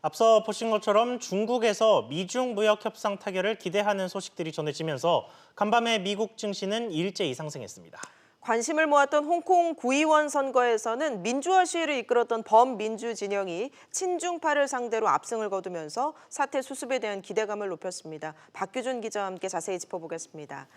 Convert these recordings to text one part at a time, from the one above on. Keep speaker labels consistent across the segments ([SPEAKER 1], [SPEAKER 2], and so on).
[SPEAKER 1] 앞서 보신 것처럼 중국에서 미중 무역 협상 타결을 기대하는 소식들이 전해지면서 간밤에 미국 증시는 일제히 상승했습니다.
[SPEAKER 2] 관심을 모았던 홍콩 구의원 선거에서는 민주화 시위를 이끌었던 범민주 진영이 친중파를 상대로 압승을 거두면서 사태 수습에 대한 기대감을 높였습니다. 박규준 기자와 함께 자세히 짚어보겠습니다.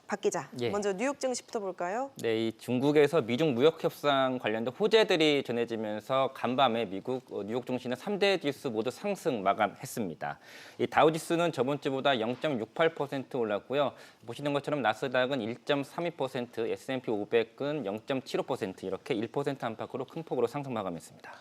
[SPEAKER 2] 박 기자, 먼저 뉴욕 증시부터 볼까요?
[SPEAKER 3] 네, 이 중국에서 미중 무역 협상 관련된 호재들이 전해지면서 간밤에 미국 뉴욕 증시는 3대 지수 모두 상승 마감했습니다. 이 다우 지수는 저번 주보다 0.68% 올랐고요. 보시는 것처럼 나스닥은 1.32%, S&P 500은 0.75% 이렇게 1% 안팎으로 큰 폭으로 상승 마감했습니다.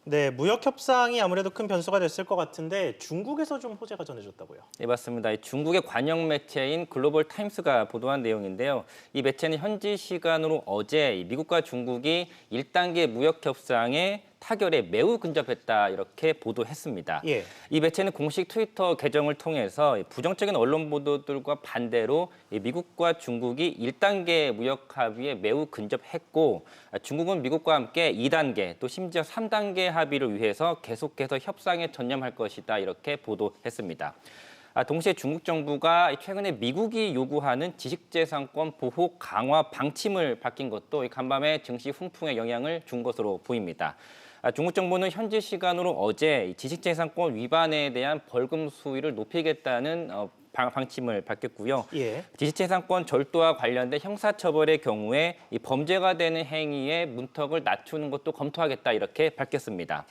[SPEAKER 1] 네, 무역 협상이 아무래도 큰 변수가 됐을 것 같은데 중국에서 좀 호재가 전해졌다고요?
[SPEAKER 3] 네, 맞습니다. 중국의 관영 매체인 글로벌 타임스가 보도한 내용인데요. 이 매체는 현지 시간으로 어제 미국과 중국이 1단계 무역 협상에 타결에 매우 근접했다 이렇게 보도했습니다.
[SPEAKER 1] 예.
[SPEAKER 3] 이 매체는 공식 트위터 계정을 통해서 부정적인 언론 보도들과 반대로 미국과 중국이 1단계 무역 합의에 매우 근접했고 중국은 미국과 함께 2단계 또 심지어 3단계 합의를 위해서 계속해서 협상에 전념할 것이다 이렇게 보도했습니다. 동시에 중국 정부가 최근에 미국이 요구하는 지식재산권 보호 강화 방침을 바뀐 것도 간밤에 증시 훈풍에 영향을 준 것으로 보입니다. 중국 정부는 현지 시간으로 어제 지식재산권 위반에 대한 벌금 수위를 높이겠다는 방침을 밝혔고요.
[SPEAKER 1] 예.
[SPEAKER 3] 지식재산권 절도와 관련된 형사처벌의 경우에 이 범죄가 되는 행위의 문턱을 낮추는 것도 검토하겠다 이렇게 밝혔습니다.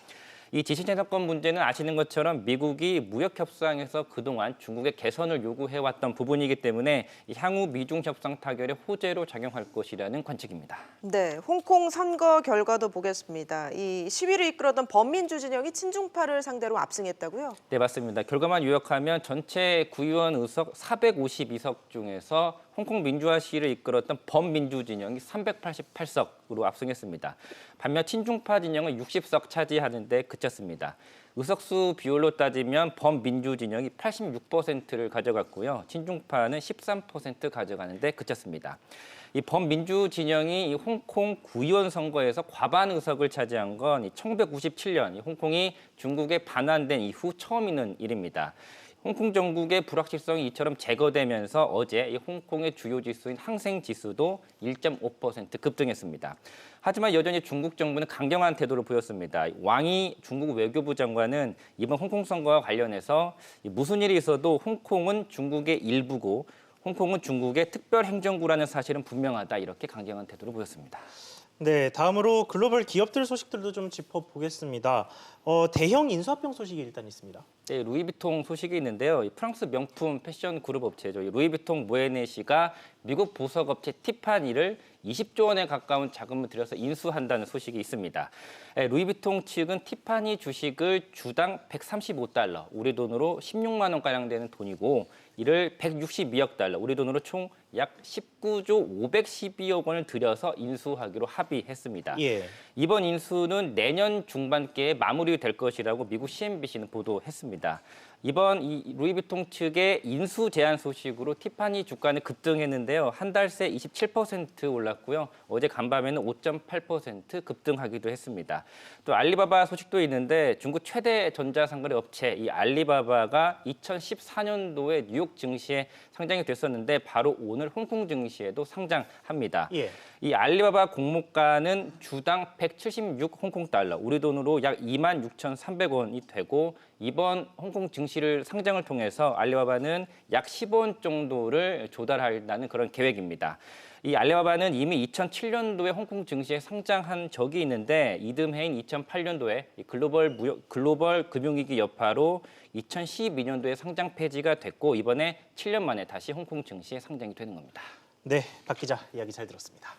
[SPEAKER 3] 이 지식재산권 문제는 아시는 것처럼 미국이 무역 협상에서 그동안 중국의 개선을 요구해왔던 부분이기 때문에 향후 미중 협상 타결의 호재로 작용할 것이라는 관측입니다.
[SPEAKER 2] 네, 홍콩 선거 결과도 보겠습니다. 이 시위를 이끌었던 범민주 진영이 친중파를 상대로 압승했다고요?
[SPEAKER 3] 네, 맞습니다. 결과만 요약하면 전체 구의원 의석 452석 중에서 홍콩 민주화 시위를 이끌었던 범민주 진영이 388석으로 압승했습니다. 반면 친중파 진영은 60석 차지하는 데 그쳤습니다. 의석수 비율로 따지면 범민주 진영이 86%를 가져갔고요. 친중파는 13% 가져가는 데 그쳤습니다. 이 범민주 진영이 이 홍콩 구의원 선거에서 과반 의석을 차지한 건 1997년 홍콩이 중국에 반환된 이후 처음 있는 일입니다. 홍콩 정국의 불확실성이 이처럼 제거되면서 어제 이 홍콩의 주요 지수인 항생 지수도 1.5% 급등했습니다. 하지만 여전히 중국 정부는 강경한 태도를 보였습니다. 왕이 중국 외교부 장관은 이번 홍콩 선거와 관련해서 무슨 일이 있어도 홍콩은 중국의 일부고 홍콩은 중국의 특별 행정구라는 사실은 분명하다 이렇게 강경한 태도를 보였습니다.
[SPEAKER 1] 네, 다음으로 글로벌 기업들 소식들도 좀 짚어보겠습니다. 대형 인수합병 소식이 일단 있습니다.
[SPEAKER 3] 네, 루이비통 소식이 있는데요. 프랑스 명품 패션 그룹 업체죠. 루이비통 모에네시가 미국 보석업체 티파니를 20조 원에 가까운 자금을 들여서 인수한다는 소식이 있습니다. 루이비통 측은 티파니 주식을 주당 135달러, 우리 돈으로 16만 원가량 되는 돈이고 이를 162억 달러, 우리 돈으로 총 약 19조 512억 원을 들여서 인수하기로 합의했습니다.
[SPEAKER 1] 예.
[SPEAKER 3] 이번 인수는 내년 중반기에 마무리될 것이라고 미국 CNBC는 보도했습니다. 이번 이 루이비통 측의 인수 제안 소식으로 티파니 주가는 급등했는데요. 한 달 새 27% 올랐고요. 어제 간밤에는 5.8% 급등하기도 했습니다. 또 알리바바 소식도 있는데 중국 최대 전자상거래 업체 이 알리바바가 2014년도에 뉴욕 증시에 상장이 됐었는데 바로 오늘 홍콩 증시에도 상장합니다.
[SPEAKER 1] 예.
[SPEAKER 3] 이 알리바바 공모가는 주당 176 홍콩 달러, 우리 돈으로 약 26,300원이 되고 이번 홍콩 증시를 상장을 통해서 알리바바는 약 10원 정도를 조달한다는 그런 계획입니다. 이 알리바바는 이미 2007년도에 홍콩 증시에 상장한 적이 있는데 이듬해인 2008년도에 글로벌 금융위기 여파로 2012년도에 상장 폐지가 됐고 이번에 7년 만에 다시 홍콩 증시에 상장이 되는 겁니다.
[SPEAKER 1] 네, 박 기자 이야기 잘 들었습니다.